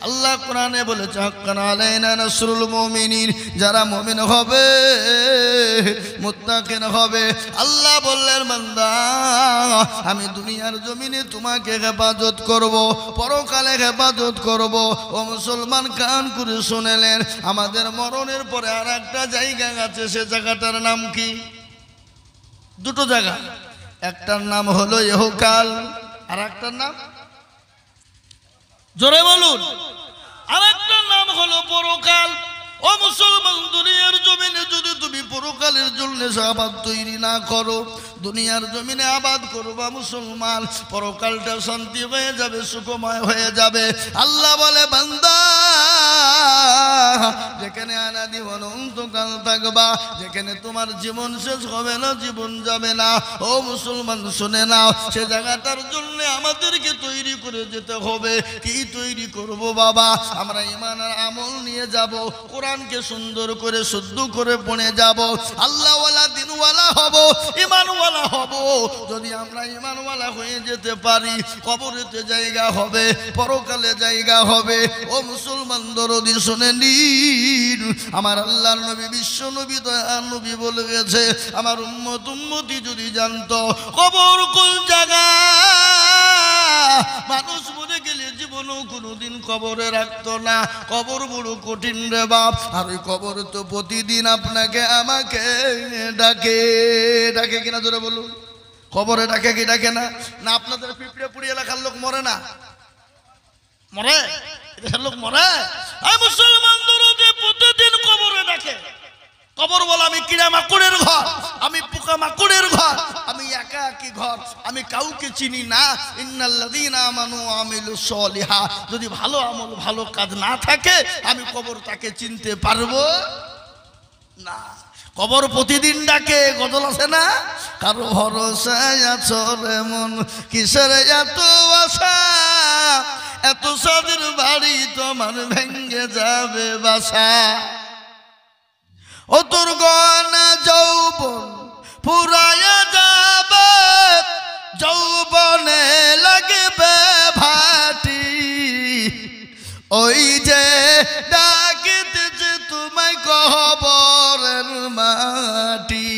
আল্লাহ কোরআনে বলেছে হাক্কান আলাইনা নাসরুল মুমিনিন, যারা মুমিন হবে মুত্তাকিন হবে। আল্লাহ বললেন বান্দা আমি দুনিয়ার জমিনে তোমাকে হেফাজত করব, পরকালে হেফাজত করব। ও মুসলমান কান করে শুনেলেন, আমাদের মরণের পরে আর একটা জায়গা আছে, সে জায়গাটার নাম কি? দুটো জায়গা, একটার নাম হলো ইহকাল, আর একটার নাম জোরে বলুন, আর একটার নাম হলো পরকাল। ও মুসলমান, দুনিয়ার জমিনে যদি তুমি পরকালের জন্য আবাদ তৈরি না করো, দুনিয়ার জমিনে আবাদ করবা মুসলমান, পরকালটা শান্তি হয়ে যাবে, সুখময় হয়ে যাবে। আল্লাহ বলে বান্দা যেখানে আনাদি অনন্তকাল থাকবা, যেখানে তোমার জীবন শেষ হবে না, জীবন যাবে না। ও মুসলমান শুনে নাও, সে জায়গাটার জন্য আমাদেরকে তৈরি করে যেতে হবে। কি তৈরি করব বাবা? আমরা ঈমান আর আমল নিয়ে যাব, কোরআনকে সুন্দর করে শুদ্ধ করে পড়ে যাব, আল্লাহওয়ালা দিনওয়ালা হব, ঈমানওয়ালা হব। যদি আমরা ঈমানওয়ালা হয়ে যেতে পারি, কবরেতে জায়গা হবে, পরকালে জায়গা হবে। ও মুসলমান দরদি শুনে নিন, আমার আল্লাহর নবী বিশ্ব নবী দয়ার নবী বলে গেছে, আমার উম্মতি যদি জানতো কবর কোন জায়গা, মানুষ মরে গেলে জীবনও কোনোদিন কবরে রাখতো না। কবর বড় কঠিন রে বাপ, আর ওই কবর তো প্রতিদিন আপনাকে আমাকে ডাকে। ডাকে কিনা জোরে বলুন, কবরে ডাকে কি ডাকে না? না আপনাদের পিঁপড়ে পুড়ি এলাকার লোক মরে না? মরে, এদেশের লোক মরে। মুসলমান দরদে প্রতিদিন কবরে ডাকে। কবর বলে আমি কিড়া মাকুড়ের ঘর, আমি পোকা মাকুড়ের ঘর, আমি একাকী ঘর, আমি কাউকে চিনি না। ইন্নাল্লাযীনা আমানু ওয়া আমিলুস সলিহাত, যদি ভালো আমল ভালো কাজ না থাকে আমি কবর তাকে চিনতে পারবো না। কবর প্রতিদিন ডাকে। গজল আছে না, কারো ভরসায় আছো রে মন, কিসের এত আশা, এত সাদের বাড়ি তোমার ভেঙ্গে যাবে বাসা। ও তোর গয়না যৌবন ফুরায়া যাবে, যৌবনে লাগবে ভাটি, ওই যে ডাকিতেছে তোমায় কবরের মাটি।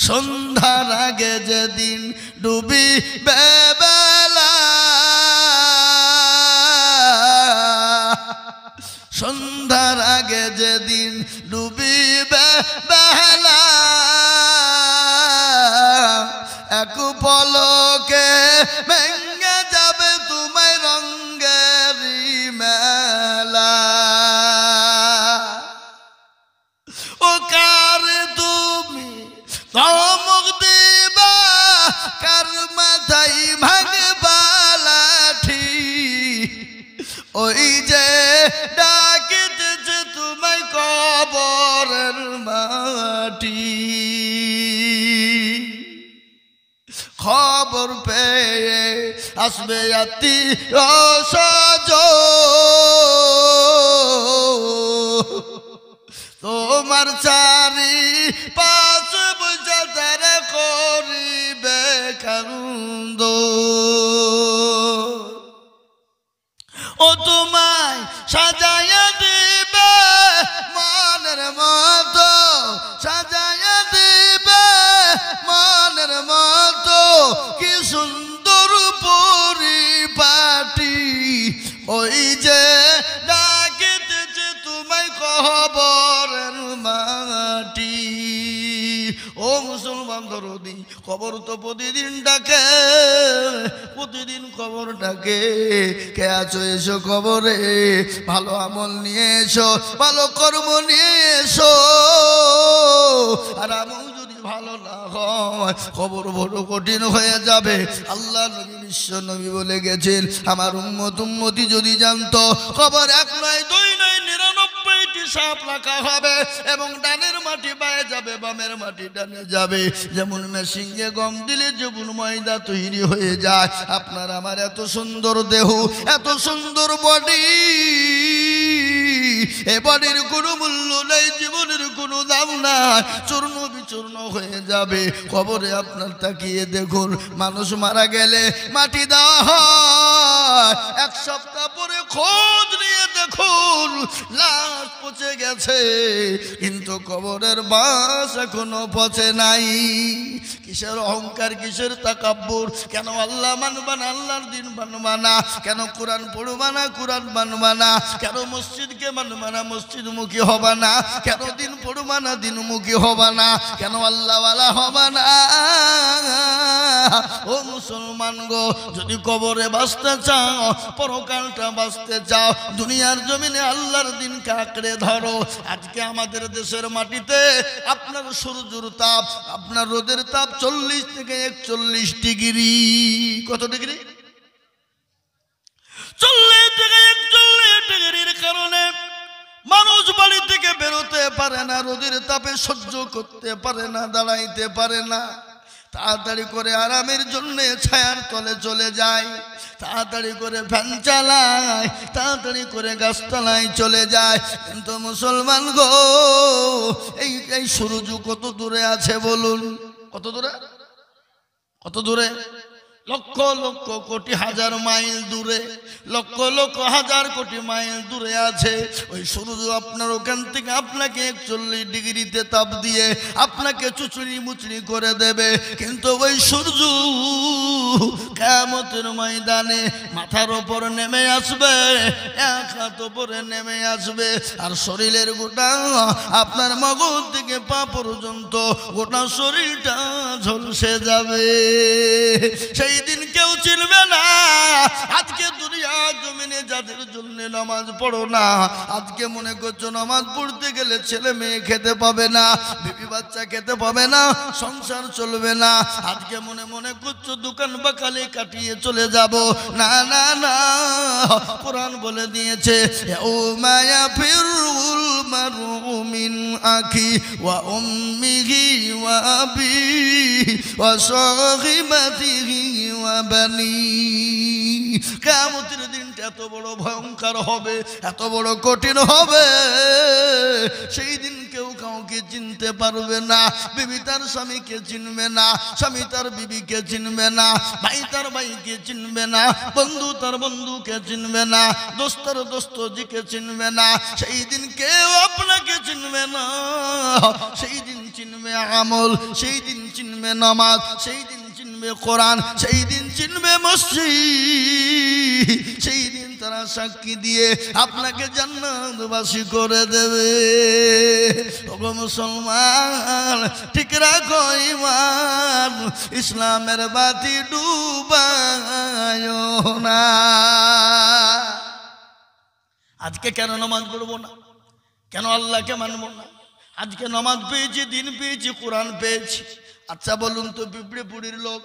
সন্ধ্যার আগে যেদিন ডুবিবে বেলা, সন্ধ্যার আগে যেদিন ডুবিবে বেলা, এক পলকে ভেঙে যাবে তোমায় রঙের মেলা। ও কার তুমি ধমক দিবা, কার মাথায় ভাঙবা লাঠি, ওই যে ডাকিতেছে তোমায় কবরের মাটি। খবর পেয়ে আসবে আত্মীয় স্বজন, তোমার চারি পাঁচ বছর তারা করিবে কান্দ। ও তোমায় সাজাইয়া দিবে মনের মতো, সাজাইয়া দিবে মনের মতো, কি সুন্দর পরিপাটি, ওই যে ডাকিতেছে তোমায় কবরের মাটি। ও মুসলমান দরদি, কবর তো প্রতিদিন ডাকে, প্রতিদিন কবর ডাকে। কে আছো এসো কবরে, ভালো আমল নিয়ে এসো, ভালো কর্ম নিয়ে এসো। আর আমল যদি ভালো না হয় কবর বড় কঠিন হয়ে যাবে। আল্লাহ নবী বিশ্ব নবী বলে গেছেন, আমার উম্মতি যদি জানতো কবর এক নয় দুই নয় 99টি সাপ রাখা হবে, এবং ডানের মাটি বায়ে যাবে, বামের মাটি ডানে যাবে। যেমন মেশিনে গম দিলে যেমন ময়দা তৈরি হয়ে যায়, আপনার আমার এত সুন্দর দেহ, এত সুন্দর বডি, এ বডির কোনো মূল্য নেই, জীবনের কোনো দাম নাই, চূর্ণ বিচূর্ণ হয়ে যাবে। কবরে আপনার তাকিয়ে দেখুন, মানুষ মারা গেলে মাটি দেওয়া হয়, সপ্তাহ পরে খোঁজ নিয়ে দেখুন লাশ পচে গেছে, কিন্তু কবরের বাস এখনো পচে নাই। কিসের অহংকার, কিসের তাকাব্বুর? কেন আল্লাহ মানবা না, আল্লাহর দিন মানবা না? কেন কোরআন পড়বা না, কোরআন মানবা না? কেন মসজিদকে মানবা না, মসজিদমুখী হবা না? কেন দিন পড়বা না, দিনমুখী হবা না? কেন আল্লাহওয়ালা হবা না? ও মুসলমান গো, যদি কবরে বাঁচতে চাও, পরকালটা বাঁচতে চাও, দুনিয়ার জমিনে আল্লাহর দিন কাকড়ে ধরো। আজকে আমাদের দেশের মাটিতে আপনার সূর্যের তাপ, আপনার রোদের তাপ 40 থেকে 41 ডিগ্রি। কত ডিগ্রি? 40 থেকে 41 ডিগ্রির কারণে মানুষ বাড়ি থেকে বেরোতে পারে না, রোদের তাপে সহ্য করতে পারে না, দাঁড়াইতে পারে না। তাড়াতাড়ি করে আরামের জন্য ছায়ার তলে চলে যায়, তাড়াতাড়ি করে ফ্যান চালায়, তাড়াতাড়ি করে গাছতলায় চলে যায়। কিন্তু মুসলমান গো, এই সূর্য কত দূরে আছে বলুন? কত দূরে? কত দূরে? লক্ষ লক্ষ কোটি হাজার মাইল দূরে, লক্ষ লক্ষ হাজার কোটি মাইল দূরে আছে। ওই সূর্য আপনার ওখান থেকে আপনাকে 41 ডিগ্রিতে তাপ দিয়ে আপনাকে চুচুড়ি মুচড়ি করে দেবে। কিন্তু ওই সূর্য কিয়ামতের ময়দানে মাথার ওপর নেমে আসবে, এক হাত ওপরে নেমে আসবে, আর শরীরের গোটা আপনার মগজ থেকে পা পর্যন্ত গোটা শরীরটা ঝলসে যাবে। সেই দিন কেউ চিনবে না। আজকে দুনিয়া জমিনে যাদের জন্য নামাজ পড়ো না, আজকে মনে করছো নামাজ পড়তে গেলে ছেলে মেয়ে খেতে পাবে না, বিবি বাচ্চা খেতে পাবে না, সংসার চলবে না। আজকে মনে মনে করছো দোকান বাকালে কাটিয়ে চলে যাব। না না না, কোরআন বলে দিয়েছে, ও মায়া ফিরুল মারউ মিন আখি ওয়া উম্মিহি ওয়া আবি ওয়া সাহিবাতিহি ওয়া বানি। কিয়ামতের দিনটা এত বড় ভয়ঙ্কর হবে, এত বড় কঠিন হবে, সেই দিন কেউ কাউকে চিনতে পারবে না। বিবি তার স্বামীকে চিনবে না, স্বামী তার বিবিকে চিনবে না, ভাই তার ভাইকে চিনবে না, বন্ধু তার বন্ধুকে চিনবে না, দোস্ত তার দোস্তজিকে চিনবে না। সেই দিন কেউ আপনাকে চিনবে না। সেই দিন চিনবে আমল, সেই দিন চিনবে নামাজ, সেই দিন চিনবে কোরআন, সেই দিন চিনবে মসজিদ। সেই দিন তারা সাক্ষী দিয়ে আপনাকে জান্নাতবাসী করে দেবে। ওগো মুসলমান, ঠিক রাখো ঈমান, ইসলামের বাতি ডুবায়ো না। আজকে কেন নামাজ পড়বো না? কেন আল্লাহকে মানবো না? আজকে নামাজ পেয়েছি, দিন পেয়েছি, কোরআন পেয়েছি। আচ্ছা বলুন তো, পিঁপড়েপুরীর লোক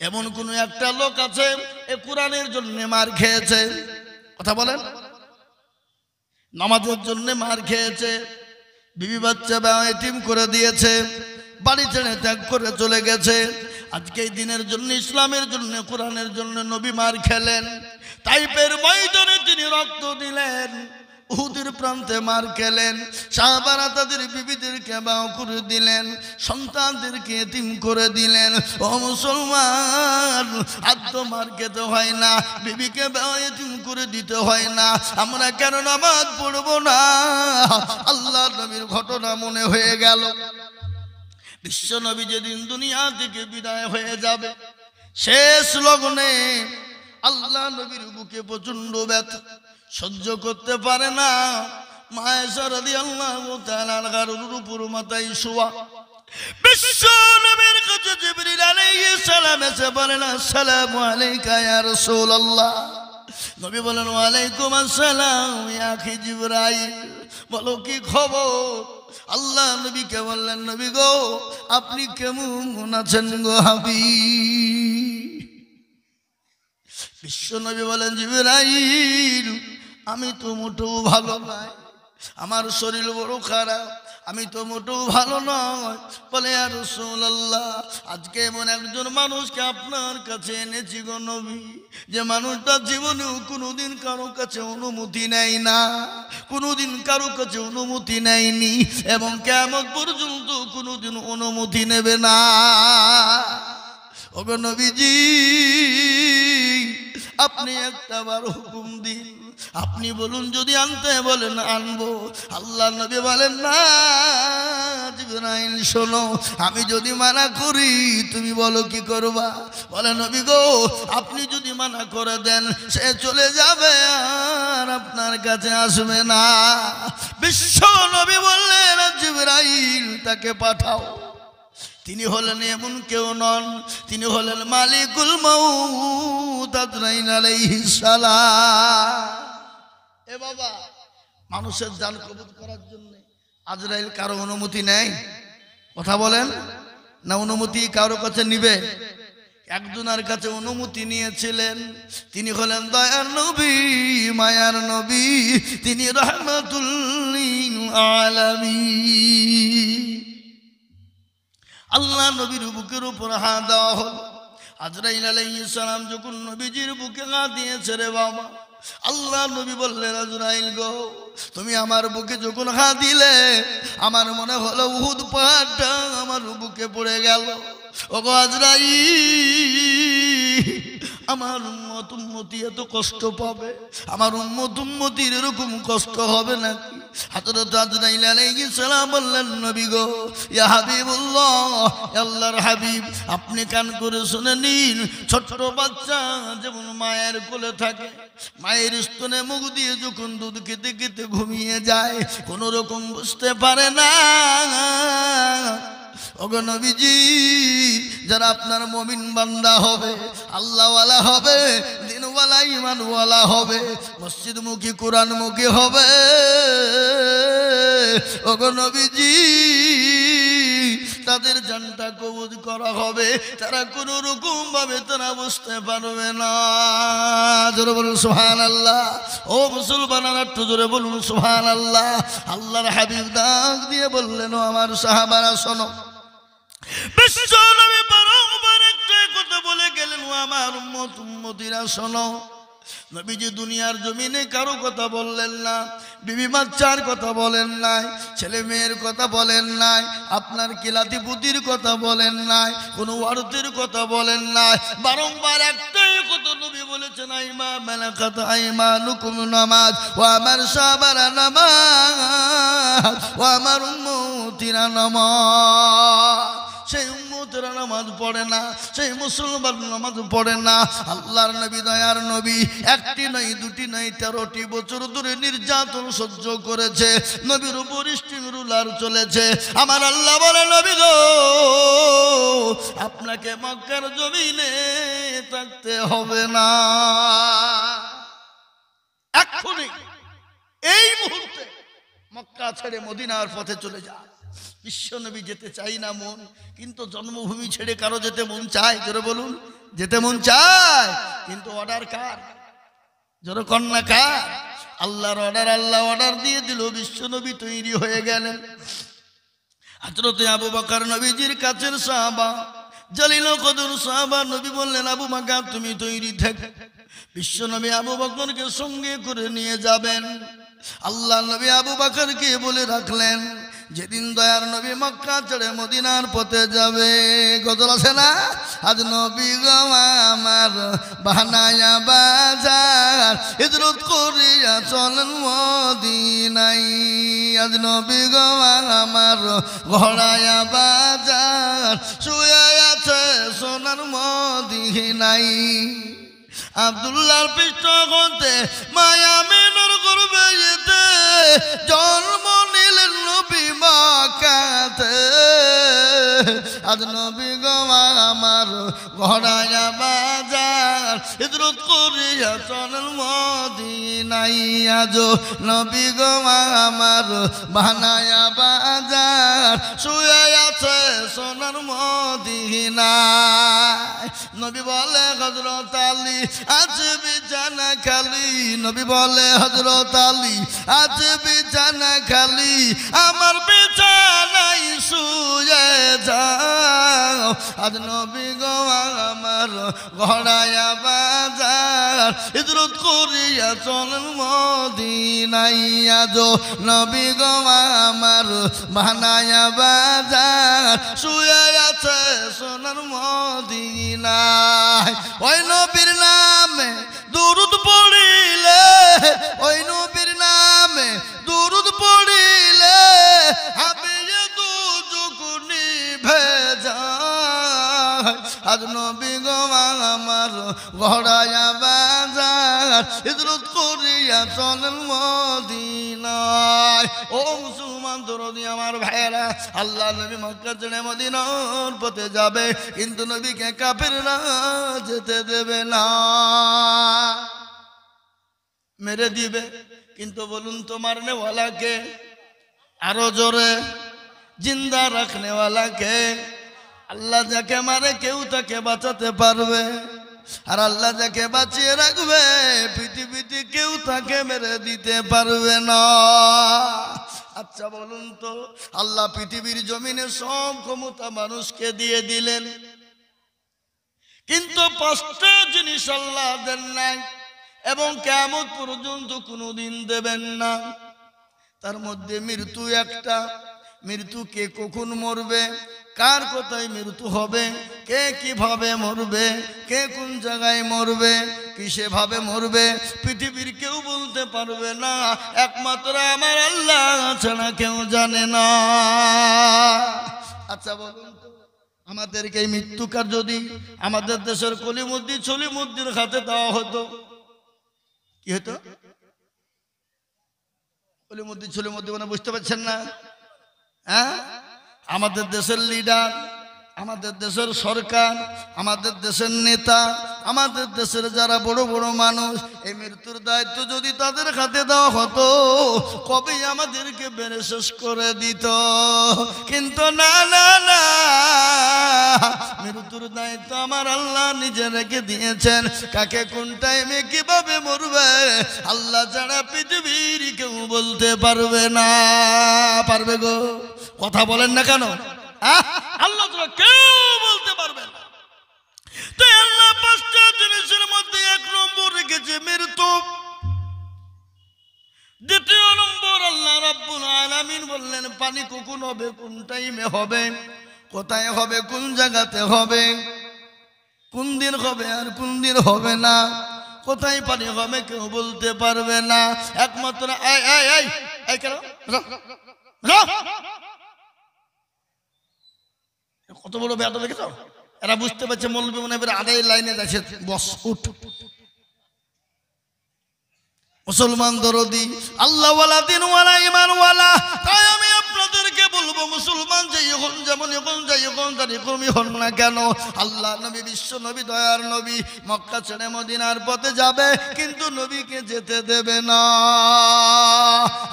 এমন কোন একটা লোক আছে এ কোরআনের জন্য মার খেয়েছে? কথা বলেন। নামাজের জন্য মার খেয়েছে, বিবি বাচ্চা এতিম করে দিয়েছে, বাড়ি ছেড়ে ত্যাগ করে চলে গেছে। আজকে এই দিনের জন্য, ইসলামের জন্য, কোরআনের জন্য নবী মার খেলেন। তাইফের ময়দানে তিনি রক্ত দিলেন, উহুদের প্রান্তে মার খেলেন, সাহাবারা তাদের বিবিদেরকে বাউ করে দিলেন, সন্তানদেরকে এতিম করে দিলেন। ও মুসলমান, আদ্য মার খেতে হয় না, বিবিকে বাউ এতিম করে দিতে হয় না, আমরা কেন নামাজ পড়বো না? আল্লাহ নবীর ঘটনা মনে হয়ে গেল। বিশ্ব নবী যেদিন দুনিয়া থেকে বিদায় হয়ে যাবে, শেষ লগ্নে আল্লাহ নবীর বুকে প্রচন্ড ব্যথা, সহ্য করতে পারে না। মা আয়েশা রাদিয়াল্লাহু তাআলা আনহার উপর মাথায় শোয়া। বিশ্ব নবীর কাছে জিবরিল আলাইহিস সালাম এসে বলেন, আসসালামু আলাইকা ইয়া রাসূলুল্লাহ। নবী বলেন, ওয়া আলাইকুম আসসালাম ইয়া আখি জিবরাইল। বলো কি খবর? আল্লাহ নবীকে বললেন, নবী গো, আপনি কেমন আছেন গো হাবিব? বিশ্ব নবী বলেন, জিবরাইল, আমি তো মোটেও ভালো নাই, আমার শরীর বড় খারাপ, আমি তো মোটেও ভালো নয়। বলে, ইয়া রাসূলুল্লাহ, আজকে এমন একজন মানুষকে আপনার কাছে এনেছি গো নবী, যে মানুষটা জীবনেও কোনোদিন কারো কাছে অনুমতি নেয় না, কোনোদিন কারো কাছে অনুমতি নেয়নি, এবং কিয়ামত পর্যন্ত কোনোদিন অনুমতি নেবে না। ওগো নবীজি, আপনি একটাবার হুকুম দিন, আপনি বলুন যদি আনতে বলেন আনবো। আল্লাহ নবী বলেন না জিবরাইল শোনো, আমি যদি মানা করি তুমি বলো কি করবা? বলে নবী গো আপনি যদি মানা করে দেন সে চলে যাবে আর আপনার কাছে আসবে না। বিশ্ব নবী বললেন জিবরাইল তাকে পাঠাও। তিনি হলেন এমন কেউ নন, তিনি হলেন মালিকুল মউত আজরাইল আলাইহিস সালাম। এ বাবা, মানুষের জান কবজ করার জন্য আজরাইল কারো অনুমতি নেই? কথা বলেন না, অনুমতি কারো কাছে নিবে? একজনের কাছে অনুমতি নিয়েছিলেন, তিনি হলেন দয়ার নবী, মায়ার নবী, তিনি রাহমাতুল লিল আলামিন। আল্লাহ নবীর বুকের উপর হাত দেওয়া হল। আজরাইল আলাইহিস সালাম যখন নবীজির বুকে হাত দিয়েছে রে বাবা, আল্লাহ নবী বললেন আজরাইল গো তুমি আমার বুকে যখন হাত দিলে আমার মনে হলো উহুদ পাহাড়টা আমার বুকে পড়ে গেল। ওগো আজরাইল, আমার উম্মত উম্মতি এত কষ্ট পাবে, আমার উম্মত উম্মতির এরকম কষ্ট হবে নাকি? হযরত আজরাইল আলাইহিস সালাম বললেন নবী গো, ইয়া হাবিবুল্লাহ, আল্লাহর হাবিব, আপনি কান করে শুনে নিন। ছোট্ট বাচ্চা যেমন মায়ের কোলে থাকে, মায়ের স্তনে মুখ দিয়ে যখন দুধ খেতে খেতে ঘুমিয়ে যায়, কোনো রকম বুঝতে পারে না। ওগো নবীজি, যারা আপনার মুমিন বান্দা হবে, আল্লাহওয়ালা হবে, দিনওয়ালা ঈমানওয়ালা হবে, মসজিদমুখী কোরআনমুখী হবে, ওগো নবীজি তাদের জানটা কবজ করা হবে, তারা কোনো রকম ভাবে তারা বুঝতে পারবে না। জোরে বলুন সুবহানাল্লাহ। ও মুসলমানেরা একটু জোরে বলুন সুবহানাল্লাহ। আল্লাহর হাবিব ডাক দিয়ে বললেন, ও আমার সাহাবারা শোনো, বিশ্ব নবী বারবার একটা কথা বলে গেলেন, ও আমার উম্মত উম্মতিরা শোনো। নবীজি দুনিয়ার জমিনে কারো কথা বললেন না, বিবি বাচ্চার কথা বলেন নাই, ছেলে মেয়ের কথা বলেন নাই, আপনার কিলাতি পুতির কথা বলেন নাই, কোনো অর্থের কথা বলেন নাই। বারংবার একটাই কথা নবী বলেছেন, আইমা মালাকাত আইমানুকুম, নামাজ। ও আমার সাহাবারা নামাজ, ও আমার উম্মতিরা নামাজ। সেই উম্মতেরা নামাজ পড়ে না, সেই মুসলমান নামাজ পড়ে না। আল্লাহর নবী দয়ার নবী একটি নয় দুটি নয় 13টি বছর ধরে নির্যাতন সহ্য করেছে, নবীর উপর স্টিং রুলার চলেছে। আমার আল্লাহ বলে, নবী গো আপনাকে মক্কার জমিনে থাকতে হবে না, এক্ষুনি এই মুহূর্তে মক্কা ছেড়ে মদিনার পথে চলে যা। বিশ্বনবী যেতে চাই না মন, কিন্তু জন্মভূমি ছেড়ে কারো যেতে মন চায়? জোরে বলুন, যেতে মন চায়, কিন্তু অর্ডার কার? জোরে কন্যা কার? আল্লাহর অর্ডার। আল্লাহ অর্ডার দিয়ে দিল, বিশ্বনবী তৈরি হয়ে গেলেন। হযরতে আবু বকর নবীজির কাছের সাহাবা, জালিল কদর সাহাবা। নবী বললেন, আবু বকর তুমি তৈরি থাকো। বিশ্বনবী আবু বকরকে সঙ্গে করে নিয়ে যাবেন। আল্লাহ নবী আবু বকরকে বলে রাখলেন, যেদিন দয়ার নবী মক্কা ছেড়ে মদিনার পথে যাবে, গজল আছে না, আজ নবী গো আমার বানায়া বাজার, হিজরত করিয়া চলেন মদিনায়। আজ নবী গো আমার ঘোড়ায়া বাজার, শুয়ে আছে সোনার মদিনায়। আব্দুল্লাহর পৃষ্ঠ হতে মায়া মেনর করবে যেতে, জন্ম নিলেন নবী মক্কাতে। আজ নবী গো আমার ঘোড়ায়া বাজার, হিজরত করিয়া চলেন মদিনায়। আজ নবী গো আমার বানায়া বাজার, শুয়ে আছে সোনার মদিনায়। নবী বলে, হযরত আলী আজ বিছানা খালি নবী বলে হযরত আলী আজ বিছানা খালি আমার বিছানায় শুয়ে যাও আজ নবী গো আমার ঘোড়ায়া বাজার হিজরত করিয়া চলেন মদিনায় আজ নবী গো আমার বানায়া বাজার শুয়ে আছে সোনার মদিনায় ওই নবীর নামে দুরূদ পড়িলে ওই নবীর নামে দুরূদ পড়িলে হাবিয়ে দুজক নিভে যায় আজ নবী গো আমার ঘোড়ায়া বাজার হিজরত করিয়া চলেন মদিনায় ও মুসলমান দরদি আমার ভাইরা আল্লাহ নবী মক্কা ছেড়ে মদিনার পথে যাবে কিন্তু নবীকে কাফেররা যেতে দেবে না মেরে দিবে কিন্তু বলুন তো মারনে वाला কে আরো জোরে জিন্দা রাখনে वाला কে আল্লাহ যাকে মারে কেউ তাকে বাঁচাতে পারবে আর আল্লাহ যাকে বাঁচিয়ে রাখবে পৃথিবীতে কেউ তাকে মেরে দিতে পারবে না আচ্ছা বলুন তো আল্লাহ পৃথিবীর জমিনে সব ক্ষমতা মানুষকে দিয়ে দিলেন কিন্তু পাঁচটা জিনিস আল্লাহ দেন নাই এবং কিয়ামত পর্যন্ত কোনোদিন দেবেন না তার মধ্যে মৃত্যু একটা মৃত্যু কে কখন মরবে কার কোথায় মৃত্যু হবে কে কিভাবে মরবে কে কোন জায়গায় মরবে কিসে ভাবে মরবে পৃথিবীর কেউ বলতে পারবে না একমাত্র আমার আল্লাহ ছাড়া কেউ জানে না আচ্ছা বলুন তো আমাদেরকে এই মৃত্যুকার যদি আমাদের দেশের কলিমুদ্দি ছলিমুদ্দির হাতে দেওয়া হতো কি হতো কলিমুদ্দি ছলিমুদ্দি মানে বুঝতে পারছেন না হ্যাঁ আমাদের দেশের লিডার আমাদের দেশের সরকার আমাদের দেশের নেতা আমাদের দেশের যারা বড় বড় মানুষ এই মৃত্যুর দায়িত্ব যদি তাদের হাতে দেওয়া হতো কবে আমাদেরকে বেড়ে শেষ করে দিত কিন্তু না না না মৃত্যুর দায়িত্ব আমার আল্লাহ নিজে রেখে দিয়েছেন কাকে কোন টাইমে কিভাবে মরবে আল্লাহ ছাড়া পৃথিবীর কেউ বলতে পারবে না পারবে গো কথা বলেন না কেন আল্লাহ ছাড়া কেউ বলতে পারবে না তাই আল্লাহ পাঁচটা জিনিসের মধ্যে এক নম্বর রেখেছে মৃত্যু দ্বিতীয় নম্বর আল্লাহ রাব্বুল আলামিন বললেন পানি কখন হবে কোন টাইমে হবে কোথায় হবে কোন জায়গাতে হবে কোন দিন হবে আর কোন দিন হবে না কোথায় পানি হবে কেউ বলতে পারবে না একমাত্র এই কেন কত বড় বেয়াদব দেখেছো এরা বুঝতে পারছে মৌলবী মনে হয় আদায় লাইনে যাচ্ছে বস উঠ মুসলমান দরদি আল্লাহওয়ালা দিনওয়ালা ঈমানওয়ালা তাই আমি আপনাদেরকে বলবো মুসলমান যে এখন যেমন এখন যাই এখন তার এরকমই হন না কেন আল্লাহ নবী বিশ্ব নবী দয়ার নবী মক্কা ছেড়ে মদিনার পথে যাবে কিন্তু নবীকে যেতে দেবে না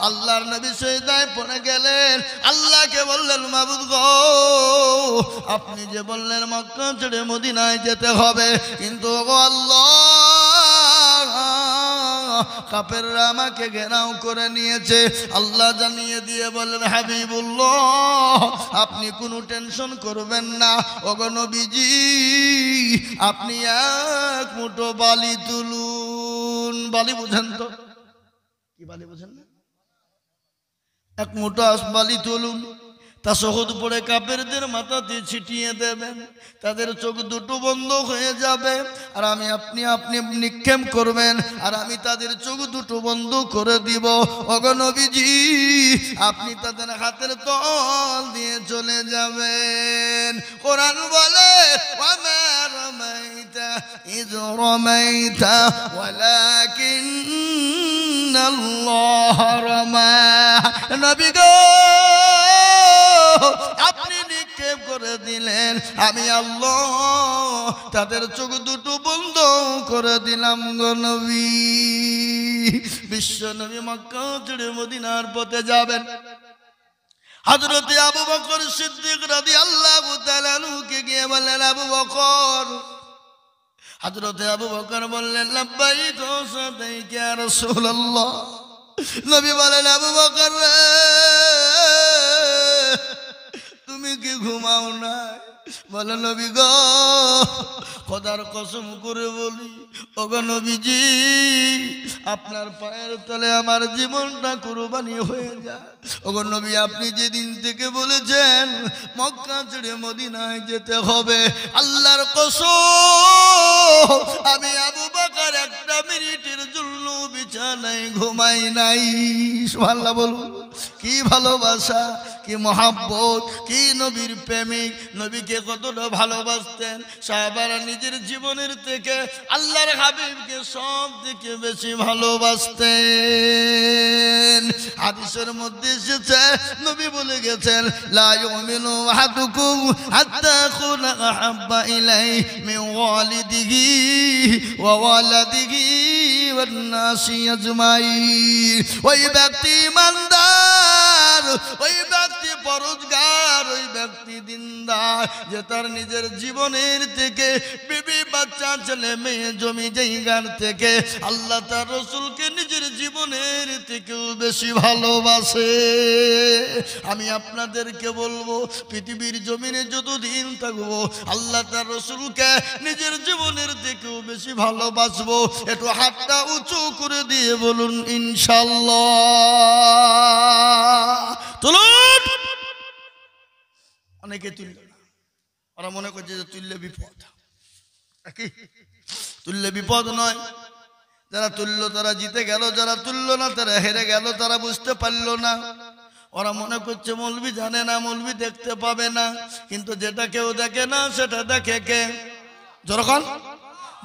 আল্লাহর নবী সিজদায় পড়ে গেলেন আল্লাহকে বললেন মাবুদ গো আপনি যে বললেন মক্কা ছেড়ে মদিনায় যেতে হবে কিন্তু ও আল্লাহ কাফেররা আমাকে ঘেরাও করে নিয়েছে আল্লাহ জানিয়ে দিয়ে বলেন হাবিবুল্লাহ আপনি কোনো টেনশন করবেন না ওগো নবীজি আপনি এক মুঠো বালি তুলুন বালি বুঝেন তো কি বালি বুঝেন না এক মুঠো বালি তুলুন তাশাহুদ পড়ে কাফেরদের মাথাতে ছিটিয়ে দেবেন তাদের চোখ দুটো বন্ধ হয়ে যাবে আর আপনি নিক্ষেপ করবেন আর আমি তাদের চোখ দুটো বন্ধ করে দিব ওগো নবীজি আপনি তাদের হাতের তল দিয়ে চলে যাবেন কোরআন বলে ওয়ামা রামাইতা ইয রামাইতা ওয়ালাকিন্নাল্লাহ রামা নবী গো আপনি নিক্ষেপ করে দিলেন আমি আল্লাহ তাদের চোখ দুটো বন্ধ করে দিলাম গো নবী বিশ্ব নবী মক্কা ছেড়ে মদিনার পথে যাবেন হযরত আবু বকর সিদ্দিক রাদিয়াল্লাহু তাআলা আনহুকে গিয়ে বললেন আবু বকর হযরতে আবু বকর বললেন লাব্বাইক ওয়া সাদাইক ইয়া রাসূলুল্লাহ। নবী বলেন আবু বকর রে তুমি কি ঘুমাও না? বলে নবী গো খোদার কসম করে বলি ওগো নবীজি আপনার পায়ের তলে আমার জীবনটা কুরবানি হয়ে যায়। ওগো নবী আপনি যেদিন থেকে বলেছেন মক্কা ছেড়ে মদিনায় যেতে হবে আল্লাহর কসম আমি আবু বকর একটা মিনিটের জন্য বিছানায় ঘুমাই নাই। সুবহানাল্লাহ বলুন। কি ভালোবাসা, কি মহাব্বত, কি নবীর প্রেমিক, নবীকে কতটা ভালোবাসতেন। সাহাবারা নিজের জীবনের থেকে আল্লাহর হাবিবকে সব থেকে বেশি ভালোবাসতেন। হাদিসের মধ্যে এসেছে নবী বলে গেছেন লা ইউমিনু আহাদুকুম হাত্তা আকুনা আহাব্বা ইলাইহি মিন ওয়ালিদিহি ওয়া ওয়ালাদিহি ওয়ান নাসি আজমাইন। ওই ব্যক্তি ইমানদার, ওই ব্যক্তি পরহেজগার, ওই ব্যক্তি দিনদার যে তার নিজের জীবনের থেকে বিবি বাচ্চা ছেলে মেয়ে জমি জায়গার থেকে আল্লাহ তার রাসূলকে নিজের জীবনের থেকেও বেশি ভালোবাসে। আমি আপনাদেরকে বলবো পৃথিবীর জমিনে যতদিন থাকবো আল্লাহ তার রাসূলকে নিজের জীবনের থেকেও বেশি ভালোবাসবো। একটু হাতটা উঁচু করে দিয়ে বলুন ইনশাআল্লাহ। তুলুন। অনেকে তুলল না, ওরা মনে করছে যে তুললে বিপদ। তুললে বিপদ নয়, যারা তুলল তারা জিতে গেল, যারা তুলল না তারা হেরে গেল। তারা বুঝতে পারল না, ওরা মনে করছে মৌলবি জানে না, মৌলবি দেখতে পাবে না। কিন্তু যেটা কেউ দেখে না সেটা দেখে কে? যখন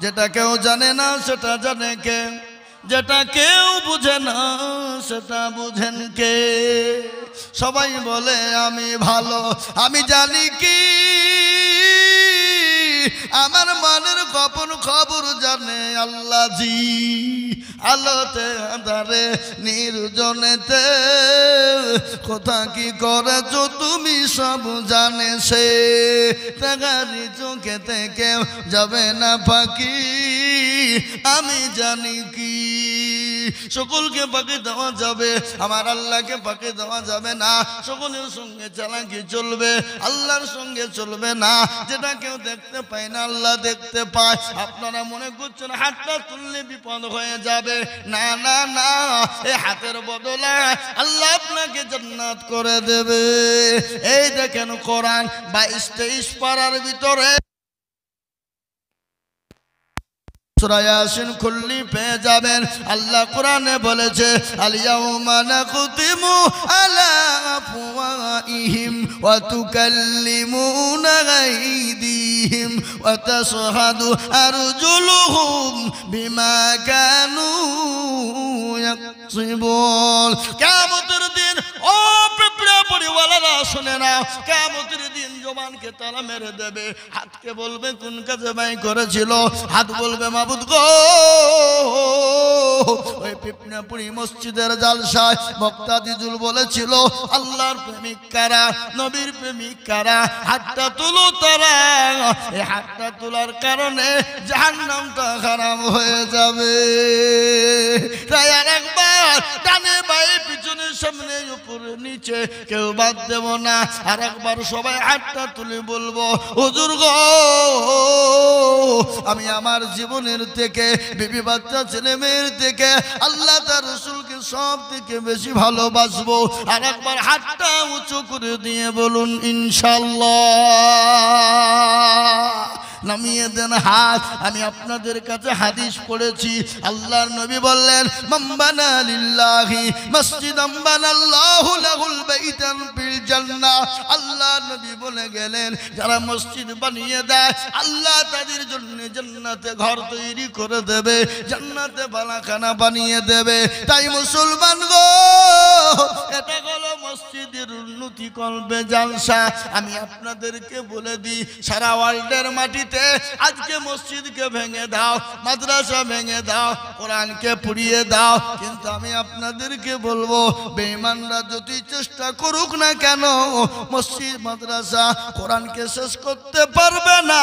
যেটা কেউ জানে না সেটা জানে কে? যেটা কেউ বুঝে না সেটা বুঝেন কে? সবাই বলে আমি ভালো, আমি জানি কি আমার মনের গোপন খবর জানে আল্লাহ জি। আলোতে আঁধারে নির্জনেতে কোথা কি করেছো তুমি সব জানে সে। তাগারি চোখেতে কেউ যাবে না ফাঁকি, আমি জানি কি সকলকে ফাঁকি দেওয়া যাবে, আমার আল্লাহকে ফাঁকি দেওয়া যাবে না। সকলের সঙ্গে চালাকি চলবে, আল্লাহর সঙ্গে চলবে না। যেটা কেউ দেখতে পায় না আল্লাহ দেখতে পায়। আপনারা মনে করছেন হাতটা তুললে বিপদ হয়ে যাবে, না না না, এই হাতের বদলে আল্লাহ আপনাকে জান্নাত করে দেবে। এই দেখেন কোরআন 22-23 পারার ভিতরে সূরা ইয়াসিন খুললি পেয়ে যাবেন। আল্লাহ কোরআনে বলেছে আল ইয়াউমা নাখতিমু আলা আফওয়াহিহিম ওয়া তুকাল্লিমুনা আইদিহিম ওয়া তাশহাদু আরজুলুহুম বিমা কানু ইয়াকসিবুন। কিয়ামতের দিন ও পিঁপড়া পরিওয়ালারা শুনে নাও, কিয়ামতের দিন জবানকে তালা মেরে দেবে, হাতকে বলবে কোন কাজে ব্যয় করেছিল, হাত বলবে মাবুদ গো। ওই পিপনাপুরি মসজিদের জালসায় বক্তা দিজুল বলেছিল আল্লাহর প্রেমিক কারা, নবীর প্রেমিক কারা, হাতটা তুলো তারা। এই হাতটা তোলার কারণে জাহান্নামটা খারাপ হয়ে যাবে। তাই আরেকবার ডানে বাঁয়ে পিছনে সামনে উপরে নিচে কেউ বাদ দেব না। আরেকবার সবাই হাতটা তুলে বলবো হুজুর গো আমি আমার জীবনের থেকে বিবি বাচ্চা ছেলে মেয়ের থেকে আল্লাহ তার রাসূলকে সব থেকে বেশি ভালোবাসবো। আর একবার হাতটা উঁচু করে দিয়ে বলুন ইনশাআল্লাহ। নামিয়ে দেন হাত। আমি আপনাদের কাছে হাদিস পড়েছি, আল্লাহর নবী বললেন মান বানা লিল্লাহি মসজিদান বানাল্লাহু লাহুল বাইতান ফিল জান্নাহ। আল্লাহর নবী বলে গেলেন যারা মসজিদ বানিয়ে দেয় আল্লাহ তাদের জন্য জান্নাতে ঘর তৈরি করে দেবে, জান্নাতে বালাখানা বানিয়ে দেবে। তাই মুসলমান গো এটা হলো মসজিদ। মসজিদের উন্নতি করবে জালসা। আমি আপনাদেরকে বলে দিই, সারা ওয়ার্ল্ডের মাটিতে আজকে মসজিদকে ভেঙে দাও, মাদ্রাসা ভেঙে দাও, কোরআনকে পুড়িয়ে দাও, কিন্তু আমি আপনাদেরকে বলবো বেঈমানরা যতই চেষ্টা করুক না কেন মসজিদ মাদ্রাসা কোরআনকে শেষ করতে পারবে না।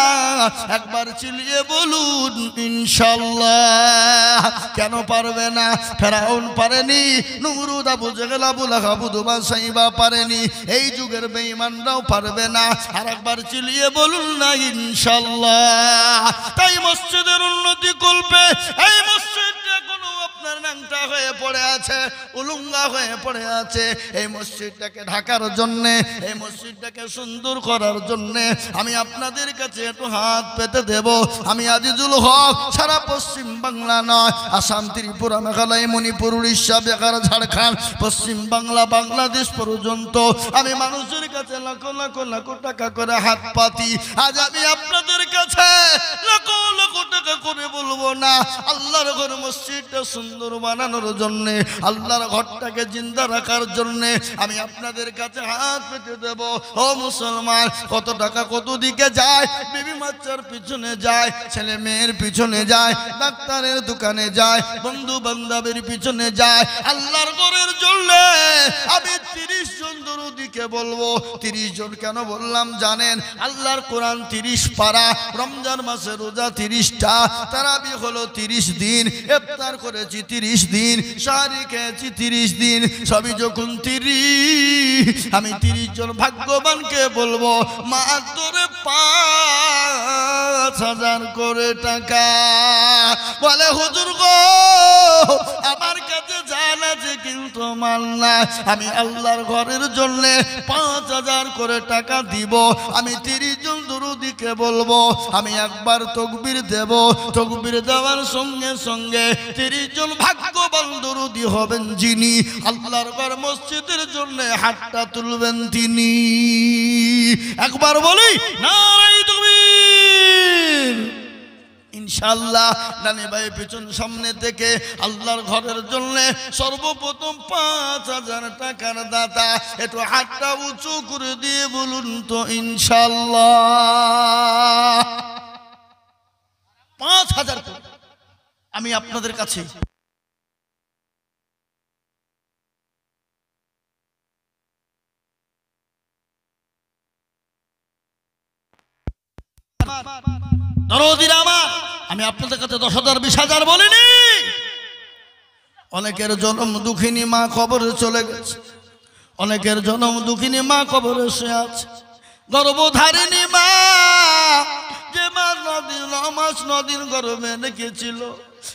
একবার চিল্লিয়ে বলুন ইনশাআল্লাহ। কেন পারবে না? ফেরাউন পারেনি, নমরুদ, আবু জেহেল, আবু লাহাব, উতবা, সাইবা পারেনি, এই যুগের বেঈমানরাও পারবে না। আর একবার চিল্লিয়ে বলুন না ইনশাআল্লাহ। তাই মসজিদের উন্নতি করবে। এই মসজিদটা কোনো আপনার ন্যাংটা হয়ে পড়ে আছে, উলুঙ্গা হয়ে পড়ে আছে। এই মসজিদটাকে ঢাকার জন্য, এই মসজিদটাকে সুন্দর করার জন্য আমি আপনাদের কাছে একটু হাত পেতে দেব। আমি আজিজুল হক সারা পশ্চিম বাংলা নয়, আসাম, ত্রিপুরা, মেঘালয়, মণিপুর, উড়িষ্যা, বিহার, ঝাড়খণ্ড, পশ্চিম বাংলা, বাংলাদেশ পর্যন্ত আমি মানুষের কাছে লাখ লাখ লাখ টাকা করে হাত পাতি। আজ আমি আপনাদের কাছে লাখ লাখ টাকা করে বলবো না, আল্লাহর ঘর মসজিদটা সুন্দর বানানোর জন্য, আল্লাহর ঘরটাকে জিন্দা রাখার জন্য আমি আপনাদের কাছে হাত পেতে দেব। ও মুসলমান, কত টাকা কত দিকে যায়? বিবি বাচ্চার পিছনে যায়, ছেলে মেয়ের পিছনে যায়, ডাক্তারের দোকানে যায়, বন্ধু বান্ধবের পিছনে যায়। আল্লাহর ঘরের জন্য আমি 30 জন দরুদিকে বলবো। 30 জন কেন বললাম জানেন? আল্লাহর কোরআন 30 পারা, রমজান মাসে রোজা 30টা, তারাবি হলো 30 দিন, ইফতার করেছি 30 দিন, সাহারি খেয়েছি 30 দিন, সবই যখন 30, আমি 30 জন ভাগ্যবানকে বলবো মাত্র 5,000 করে টাকা। বলে হুজুর গো আমার কাছে জান আছে কিন্তু মাল না, আমি আল্লাহর ঘরের জন্য 5,000 করে টাকা দিব। আমি 30 জন দরুদিকে বলবো, আমি একবার তাকবীর দেব, তাকবীর দেওয়ার সঙ্গে সঙ্গে 30 জন ভাগ্যবান দরুদি হবেন যিনি আল্লাহর ঘর মসজিদের জন্য হাতটা তুলবেন তিনি। একবার বলি নারায়ে তাকবীর। ইনশাআল্লাহ নানি ভাই পিছন সামনে থেকে আল্লাহর ঘরের জন্য সর্বপ্রথম 5,000 টাকার দাতা একটু হাতটা উঁচু করে দিয়ে বলুন তো ইনশাআল্লাহ। 5,000 আমি আপনাদের কাছে দরদিরা আমার, আমি আপনাদের কাছে 10,000 20,000 বলিনি। অনেকের জন্ম দুঃখিনী মা কবরে চলে গেছে, অনেকের জন্ম দুঃখিনী মা কবরে শুয়ে আছে। গর্ভধারিণী মা, যে মা 9 দিন গর্ভে রেখেছিল,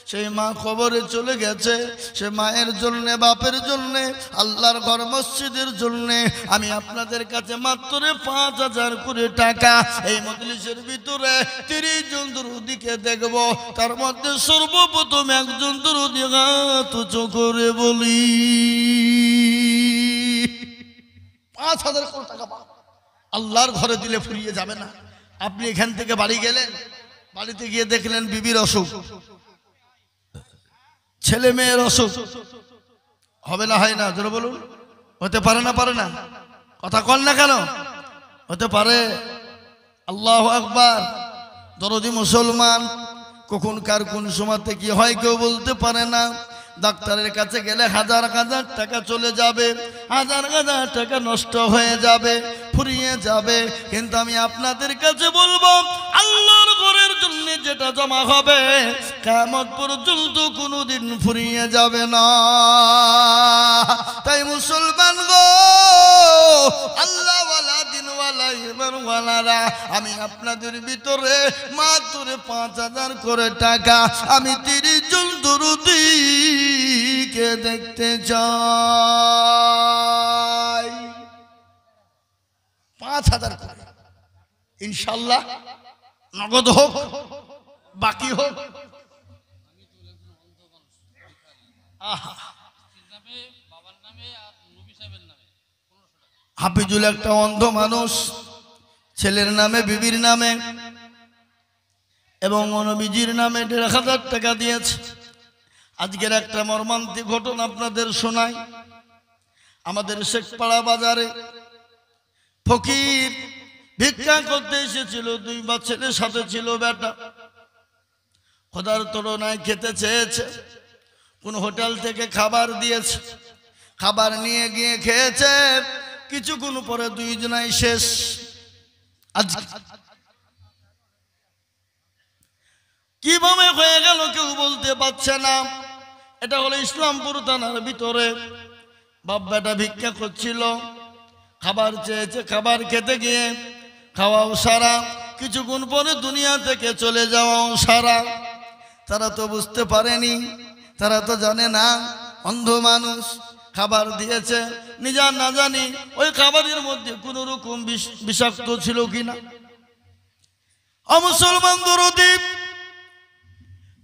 সেই মা কবরে চলে গেছে। সে মায়ের জন্য, বাপের জন্য, আল্লাহর ঘর মসজিদের জন্য আমি আপনাদের কাছে মাত্র 5,000 করে টাকা এই মজলিসের ভিতরে 30 জন দরুদিকে দেখব। তার মধ্যে সর্বপ্রথম একজন দরুদি হাত উঁচু করে বলি 5,000 করে টাকা পাবো। আল্লাহর ঘরে দিলে ফুরিয়ে যাবে না। আপনি এখান থেকে বাড়ি গেলেন, বাড়িতে গিয়ে দেখলেন বিবির অসুখ, ছেলে মেয়ের অসুখ, হবে না হয় না? জোরে বলুন। হতে পারে না? পারে না? কথা কল না কেন? হতে পারে। আল্লাহু আকবার। দরদি মুসলমান, কখন কার কোন সময়তে কি হয় কেউ বলতে পারে না। ডাক্তারের কাছে গেলে হাজার হাজার টাকা চলে যাবে, হাজার হাজার টাকা নষ্ট হয়ে যাবে, ফুরিয়ে যাবে। কিন্তু আমি আপনাদের কাছে বলবো আল্লাহর ঘরের জন্য যেটা জমা হবে কিয়ামত পর্যন্ত কোনোদিন ফুরিয়ে যাবে না। তাই মুসলমান গো, আল্লাহ ওয়ালা দিনওয়ালা ইমানওয়ালারা, আমি আপনাদের ভিতরে মাত্র 5,000 করে টাকা আমি 30 জন দরুদিকে দেখতে চাই। 5,000 করে ইনশাআল্লাহ, নগদ হোক বাকি হোক। হাফিজুল একটা অন্ধ মানুষ, ছেলের নামে, বিবির নামে এবং নবীজির নামে 1,500 টাকা দিয়েছে। আজকের একটা মর্মান্তিক ঘটনা আপনাদের শোনাই। আমাদের শেখপাড়া বাজারে ফকির ভিক্ষা করতে এসেছিল, 2 ছেলের সাথে ছিল বেটা। খোদার তুলনায় খেতে চেয়েছে, কোন হোটেল থেকে খাবার দিয়েছে, খাবার নিয়ে গিয়ে খেয়েছে। কিছুক্ষণ পরে 2 জনাই শেষ। আজ কিভাবে হয়ে গেল কেউ বলতে পারছে না। এটা হলো ইসলামপুর থানার ভিতরে। বাপ বেটা ভিক্ষা করছিল, খাবার চেয়েছে, খাবার খেতে গিয়ে খাওয়াও সারা, কিছুক্ষণ পরে দুনিয়া থেকে চলে যাওয়াও সারা। তারা তো বুঝতে পারেনি, তারা তো জানে না, অন্ধ মানুষ। খাবার দিয়েছে, নিজা না জানি ওই খাবারের মধ্যে কোন রকম বিষাক্ত ছিল কিনা। মুসলমান দরদি,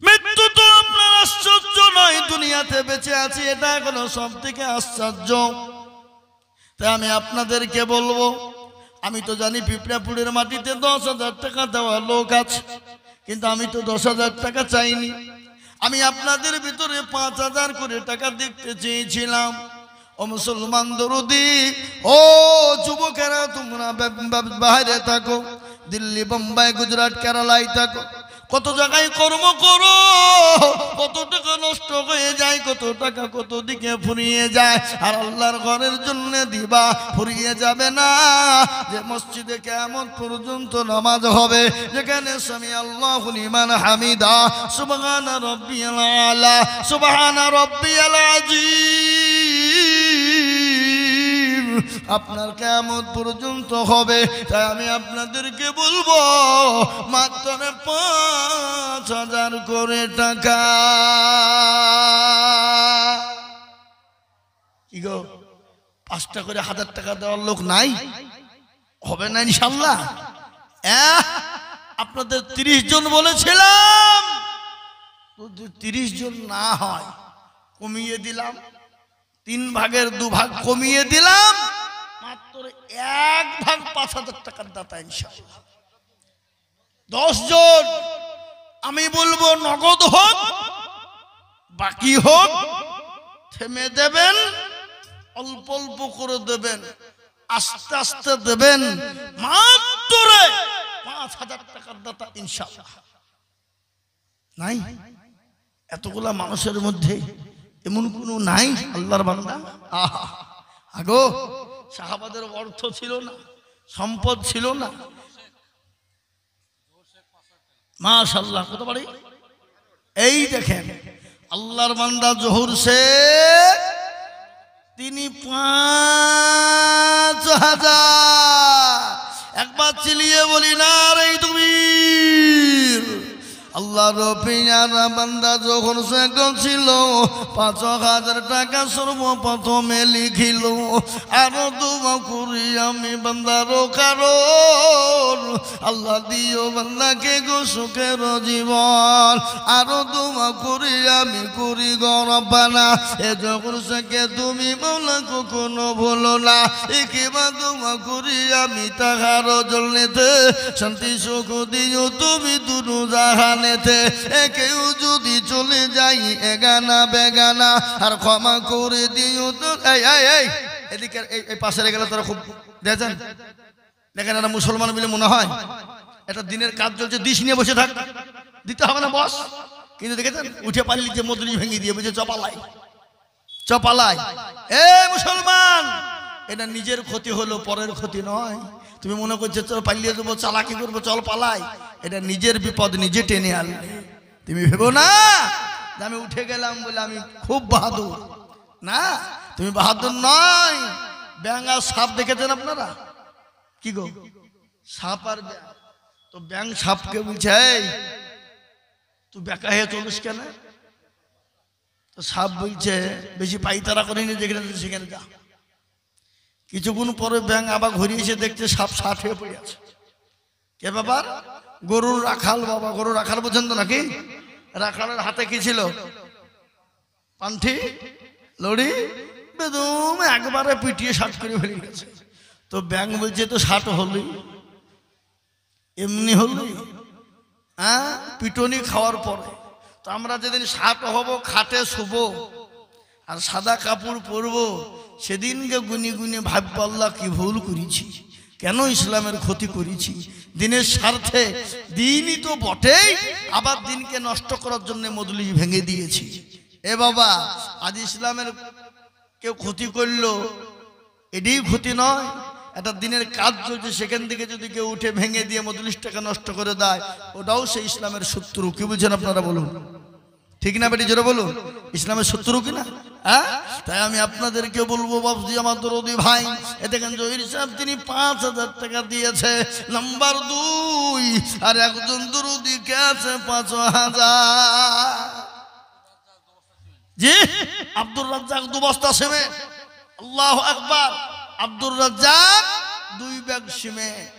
মৃত্যু তো আপনার আশ্চর্য নয়, দুনিয়াতে বেঁচে আছি এটা এখনো সব থেকে আশ্চর্য। তাই আমি আপনাদেরকে বলবো, আমি তো জানি পিঁপড়াপুরের মাটিতে 10,000 টাকা দেওয়া লোক আছে, কিন্তু আমি তো 10,000 টাকা চাইনি। আমি আপনাদের ভিতরে 5,000 করে টাকা দেখতে চেয়েছিলাম। ও মুসলমান দরদি, ও যুবকেরা, তোমরা বাইরে থাকো, দিল্লি, বোম্বাই, গুজরাট, কেরালায় থাকো, কত জায়গায় কর্ম করো, কত টাকা নষ্ট হয়ে যায়, কত টাকা কত দিকে ফুরিয়ে যায়। আর আল্লাহর ঘরের জন্য দিবা, ফুরিয়ে যাবে না। যে মসজিদে কিয়ামত পর্যন্ত নামাজ হবে, যেখানে সামি আল্লাহু লিমান হামিদা, সুবহানা রাব্বিয়াল আলা, সুবহানা রাব্বিয়াল আযীম, আপনার কিয়ামত পর্যন্ত হবে। তাই আমি আপনাদেরকে বলবো, মাত্র 5,000 করে টাকা। কি গো, 5টা করে 1,000 টাকা দেওয়ার লোক নাই? হবে না ইনশাল্লাহ। আপনাদের 30 জন বলেছিলাম, যদি 30 জন না হয় কমিয়ে দিলাম, 3 ভাগের 2 ভাগ কমিয়ে দিলাম, মাত্র 1 ভাগ 5,000 টাকার দাতা ইনশাআল্লাহ। 10 জন আমি বলবো নগদ হোক, বাকি হোক, থেমে দেবেন, অল্প অল্প করে দেবেন, আস্তে আস্তে দেবেন, মাত্র 5,000 টাকার দাতা ইনশাআল্লাহ। নাই এতগুলা মানুষের মধ্যে এমন কোনো নাই আল্লাহর বান্দা? আহা, আগো সাহাবাদের অর্থ ছিল না, সম্পদ ছিল না, মাশাআল্লাহ। কত বাড়ি? এই দেখেন আল্লাহর বান্দা জহুর শেখ, তিনি 5,000। একবার চিলিয়ে বলি না রে তুমির। আল্লাহর পিয়ারা বান্দা যখন শেখ ছিল, 5,000 টাকা সর্বপ্রথমে লিখিল। আরো দোয়া করি আমি বান্দারও কারণ, আল্লাহ দিও বান্দাকে গো সুখের জীবন। আরো দোয়া করি আমি করি গরবানা, এ যখন শেখে তুমি মৌলা কখনো ভুলো না। একেবা দোয়া করি আমি তাহার জন্যতে, শান্তি সুখ দিও তুমি দুরু জাহান। কেউ যদি চলে যাই এগানা বেগানা, আর ক্ষমা করে দিও তো। এদিকে এই পাশে গেলে তারা খুব দেখেন, দেখেন এরা মুসলমান মিলে মনে হয় এটা দিনের কাজ চলছে, দিশ নিয়ে বসে থাক, দিতে হবে না বস। কিন্তু দেখেছেন উঠে পারলি যে মদুরি ভেঙে দিয়ে বুঝে চপালাই চপালাই। এ মুসলমান, এটা নিজের ক্ষতি হলো, পরের ক্ষতি নয়। তুমি মনে করছো চল পালিয়ে দেবো, চালাকি করবো, চল পালাই, এটা নিজের বিপদ নিজে টেনে আনবে। তুমি ভেবো না যে আমি উঠে গেলাম বলে আমি খুব বাহাদুর, না, তুমি বাহাদুর নয়। ব্যাঙ আর সাপ দেখেছেন আপনারা? কি গো, সাপ আর ব্যাঙ। তো ব্যাঙ সাপকে বলছে, তুই বেকা হয়ে চলিস কেন? তো সাপ বলছে, বেশি পাইতারা করিনি, যেখানে সেখানে যা। কিছুক্ষণ পরে ব্যাঙ আবার ঘুরিয়ে দেখছে সাপ 60 হয়ে পড়ে আছে। কে ব্যাপার? গরুর রাখাল বাবা। গরুর রাখাল বোঝেন তো নাকি? রাখালের হাতে কি ছিল? পান্থি লড়ি বেদম একবারে পিটিয়ে 60 করে ফেলে গেছে। তো ব্যাঙ বলছে, তো 60 হলি, এমনি হলি, পিটনি খাওয়ার পরে। তো আমরা যেদিন 60 হব, খাটে শুবো, আর সাদা কাপড় পরবো, সেদিনকে গুনি গুনি ভাববো আল্লাহ কি ভুল করেছি, কেন ইসলামের ক্ষতি করেছি। দিনের স্বার্থে, দিনই তো বটেই, আবার দিনকে নষ্ট করার জন্য মজলিস ভেঙে দিয়েছি। এ বাবা, আজ ইসলামের কেউ ক্ষতি করলো, এটাই ক্ষতি নয়। একটা দিনের কাজ চলছে, সেখান থেকে যদি কেউ উঠে ভেঙে দিয়ে মজলিসটাকে নষ্ট করে দেয়, ওটাও সেই ইসলামের শত্রু। কি বুঝছেন আপনারা বলুন, ঠিক না বেটি? জোরে বলুন, ইসলামের শত্রু কিনা? হ্যাঁ, তাই আমি আপনাদেরকে বলবো বাবজি, আমার দরদি ভাই, এ দেখেন জহির সাহেব তিনি 5,000 টাকা দিয়েছে, নাম্বার 2, আর একজন দরদি কে আছে 5,000। জি, আব্দুর রাজ্জাক 2 বস্তা সিমেন্ট। আল্লাহু আকবার। Abdur Razzak 2 bag cement.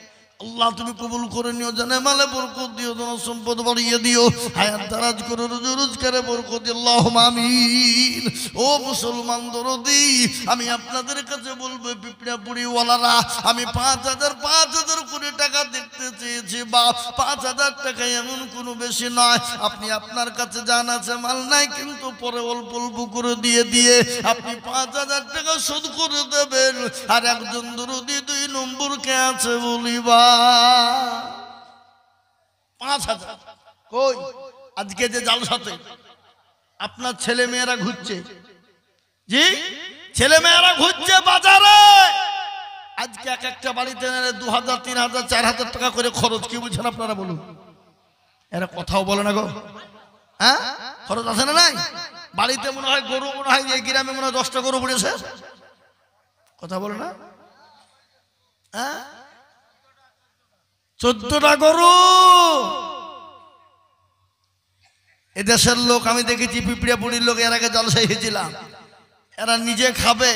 আল্লাহ তুমি কবুল করে নিও, জানে মালে বরকত দিও, ধন সম্পদ বাড়িয়ে দিও, হায়াত দারাজ করে, রোজগারে বরকত দিও, আল্লাহুম্মা আমিন। ও মুসলমান দরদি, আমি আপনাদের কাছে বলবো পিপড়াপুরি ওয়ালারা, আমি 5,000 করে টাকা দেখতে চেয়েছি, বা 5,000 টাকা এমন কোনো বেশি নয়। আপনি আপনার কাছে জান আছে মাল নাই, কিন্তু পরে অল্প অল্প করে দিয়ে আপনি 5,000 টাকা শোধ করে দেবেন। আর একজন দরদি 2 নম্বর কে আছে বলিবা 5,000 কই? আজকে যে জালসাতে আপনার ছেলে মেয়েরা ঘুরছে, জি, ছেলে মেয়েরা ঘুরছে বাজারে, আজকে এক একটা বাড়িতে 2,000, 3,000, 4,000 টাকা করে খরচ। কি বুঝছেন আপনারা বলুন? এরা কথাও বলে না গো। হ্যাঁ, খরচ আছে না নাই? বাড়িতে মনে হয় গরু, মনে হয় এই গ্রামে মনে হয় 10টা গরু পড়েছে। কথা বলে না? হ্যাঁ, 14টা গরু। এদেশের লোক আমি দেখেছি, পিপড়িয়াপুরির লোক, এর আগে জলসায় হয়েছিলাম, এরা নিজে খাবে,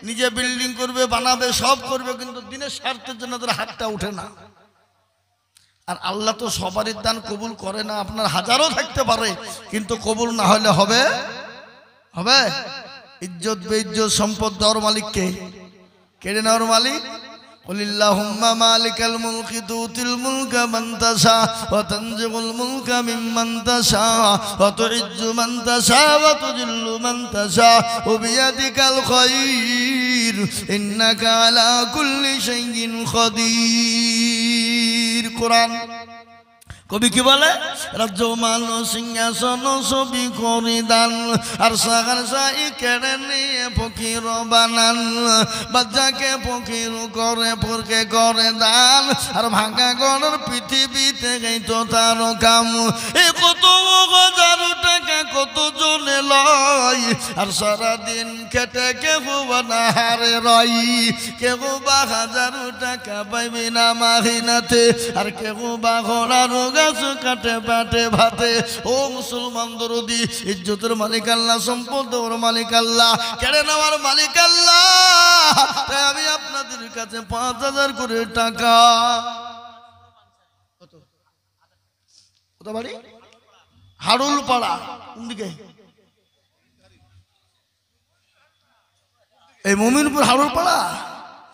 নিজে বিল্ডিং করবে, বানাবে, সব করবে, কিন্তু দিনের স্বার্থের জন্য তাদের হাতটা উঠে না। আর আল্লাহ তো সবারই দান কবুল করে না। আপনার হাজারও থাকতে পারে, কিন্তু কবুল না হলে হবে হবে ইজ্জত বেইজ্জত সম্পদ দেওয়ার মালিককে, কেড়ে নেওয়ার মালিক। কুলিল্লাহুম্মা মালিকাল মুলকি তুতিল মুলকা মান তাশা ওয়া তানজিউল মুলকা মিম্মান তাশা ওয়া তুইজ্জু মান তাশা ওয়া তুযিল্লু মান তাশা ওয়া বিয়াদিকাল খায়র ইন্নাকা আলা কুল্লি শাইইন কাদির। কোরআন কবি কি বলে? রাজ্য মান সিংহাসন ছবি করি দান, আর সাগার সাই কেড়ে নিয়ে ফকির বানান, বাচ্চাকে ফকির করে ফরকে করে দান, আর ভাঙা গড়ের পৃথিবীতে গাইতো তার কাম। এ কত 1,000 টাকা কত জনে লয়, আর সারাদিন খেটে কেউ বানাহারে রয়, কেউ বা 1,000 টাকা পাইবি না মাহিনাতে, আর কেউ বা ঘোড়ার গাছ কাটে পাটে ভাতে। ও মুসলমান দরদি, ইজ্জতের মালিক আল্লাহ, সম্পদের মালিক আল্লাহ, কেড়ে নেওয়ার মালিক আল্লাহ। তাই আমি আপনাদের কাছে 5,000 করে টাকা, কত বাড়ি? হাড়ুল পাড়া। কোন দিকে? এই মুমিনপুর হাড়ুল পাড়া।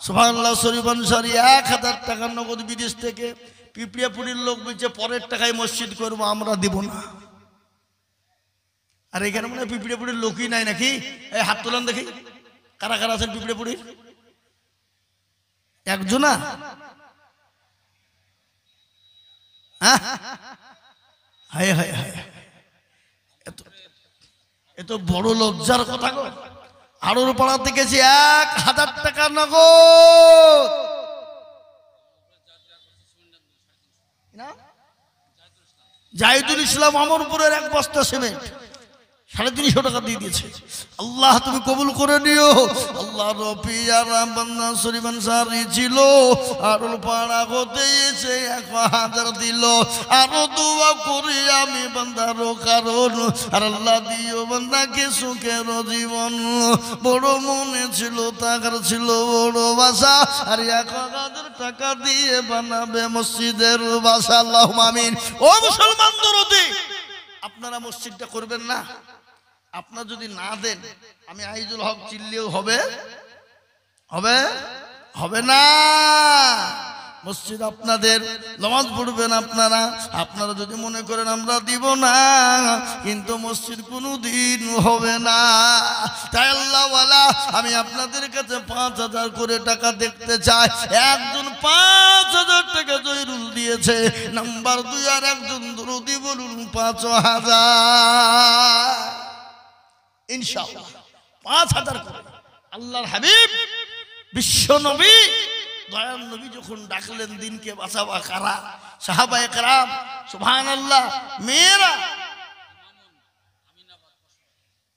সুবহানাল্লাহ, শরীফ আনসারী 1,000 টাকা নগদ বিদেশ থেকে। পিপড়িয়াপুরির লোক বলছে পরের টাকায় মসজিদ করবো, আমরা দিব না। আর এখানে মনে হয় পিপড়িয়াপুরির লোকই নাই নাকি? এই হাত তোলেন দেখি, কারা কারা আছেন পিপড়িয়াপুরির? একজনা? হায় হায় হায়, এত বড় লজ্জার কথা গো। হাড়ুর পাড়াতে গেছি 1,000 টাকা নগদ। জাহিদুল ইসলাম অমরপুরের 1 বস্তা সিমেন্ট 350 টাকা দিয়ে দিয়েছে। আল্লাহ তুমি কবুল করে নিও। আল্লাহ রফিয়া বান্দা শরীফ আনসারী ছিল, আর পাড়া হতে এসে 1,000 দিল। আরো দোয়া করি আমি বান্দারও কারণ, আর আল্লাহ দিও বান্দাকে সুখের জীবন। বড় মনে ছিল, টাকার ছিল বড় বাসা, আর 1,000 টাকা দিয়ে বানাবে মসজিদের বাসা। আল্লাহুম্মা আমিন। ও মুসলমান দরদি, আপনারা মসজিদটা করবেন না? আপনার যদি না দেন, আমি আইজুল হক চিল্লেও হবে হবে হবে না। মসজিদ আপনাদের, নামাজ পড়বেন আপনারা। আপনারা যদি মনে করেন আমরা দিব না, কিন্তু মসজিদ কোনোদিন হবে না। তাই আল্লাহওয়ালা আমি আপনাদের কাছে 5,000 করে টাকা দেখতে চাই। একজন 5,000 টাকা জয়রুল দিয়েছে, নাম্বার 2 আর একজন দরুদি বলুন 5,000 ইনশাআল্লাহ 5,000 করে। আল্লাহর হাবিব বিশ্ব নবী দয়াল নবী যখন ডাকলেন দিনকে বাঁচাবা কারা? সাহাবায়ে কেরাম সুবহানাল্লাহ। মেয়েরা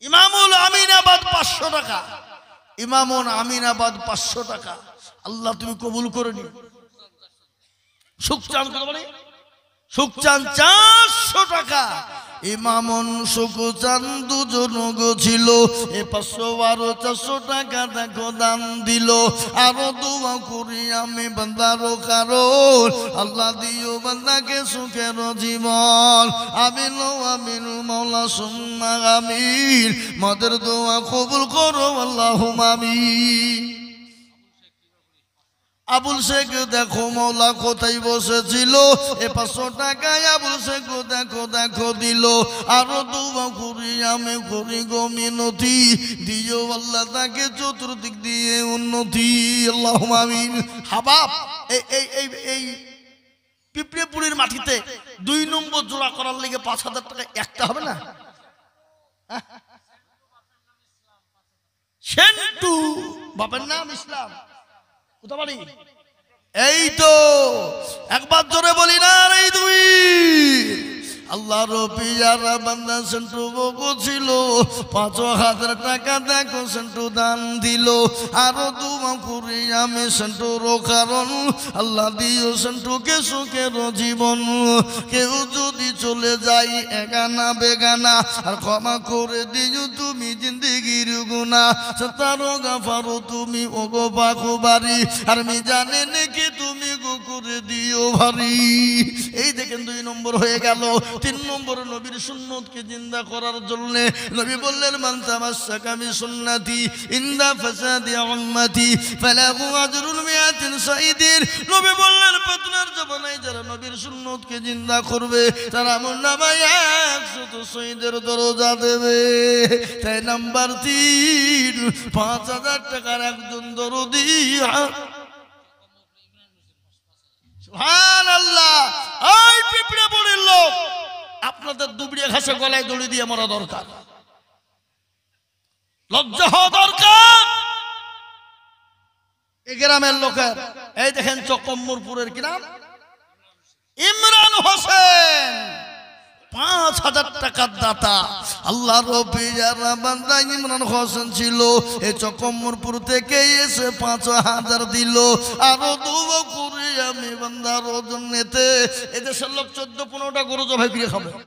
ইমামুল আমিনাবাদ 500 টাকা, ইমামুল আমিনাবাদ 500 টাকা। আল্লাহ তুমি কবুল করে নিও। সুখচান কত বলে? সুখচান 400 টাকা। ইমামন সুখচান দুজন ছিল, 512 400 টাকা দেখো দান দিল। আরো দোয়া করি আমি বান্দারও কারণ, আল্লাহ দিও বান্দাকে সুখের জীবন। আমিন আমিন মাওলা সুম্মা আমিন। মাদের দোয়া কবুল করো আল্লাহুম্মা আমিন। আবুল শেখ দেখো মৌলা কোথায় বসেছিল, 500 টাকায় আবুল শেখ দেখো দেখো দিল। আরো দোয়া করি আমি করি গো মিনতি, দিও আল্লাহ তাকে চতুর্দিক দিয়ে উন্নতি। আল্লাহুম্মা আমিন। হাবাব এই পিঁপড়েপুরির মাটিতে 2 নম্বর জোড়া করার লেগে 5,000 টাকা একটা হবে না? সেন্টু বাবার নাম ইসলাম, এই তো একবার জোরে বলি না এই দুই। আল্লাহ রবিয়ারা বান্দা সেন্টু বগো ছিল, 5,000 টাকা দেখো সেন্টু দান দিল। আরো দোয়া করি আমি সেন্টুর কারণ, আল্লাহ দিও সেন্টুকে সুখের জীবন। কেউ যদি চলে যাই এগানা বেগানা, আর ক্ষমা করে দিও তুমি জিন্দেগির গুনাহ। সতারো গাফারো তুমি ওগো বাকুবারি, আর আমি জানে নাকি তুমি গো করে দিও ভারী। এই দেখেন 2 নম্বর হয়ে গেল। 3 নম্বর নবীর সুন্নতকে জিন্দা করার জন্য নবী বললেন মান তামাসসাকা বিসুন্নতি ইনদা ফাসাদি উম্মতি ফালাহু আজরুন মিআতিন সাইদিন। নবী বললেন ফিতনার জমানায় যারা নবীর সুন্নতকে জিন্দা করবে তারা আমলনামায় 100 শহীদের দরজা দেবে। তাই নাম্বার 3 5,000 টাকার একজন দরদি। সুবহানাল্লাহ। ওই পিঁপড়ে পড়ির লোক, আপনাদের দুবড়িয়া ঘাসে গলায় দড়ি দিয়ে মরা দরকার, লজ্জা হওয়া দরকার এই গ্রামের লোকের। এই দেখেন চকম্মরপুরের কি নাম, ইমরান হোসেন, 5,000 টাকার দাতা। আল্লাহ রবিয়ারা বান্দা ইমরান হোসেন ছিল, এই চকম্মরপুর থেকে এসে 5,000 দিল। আরো দোয়া করি আমি বান্দার জন্যতে। এদেশের লোক 14-15টা গরু জবাই করে খাবে।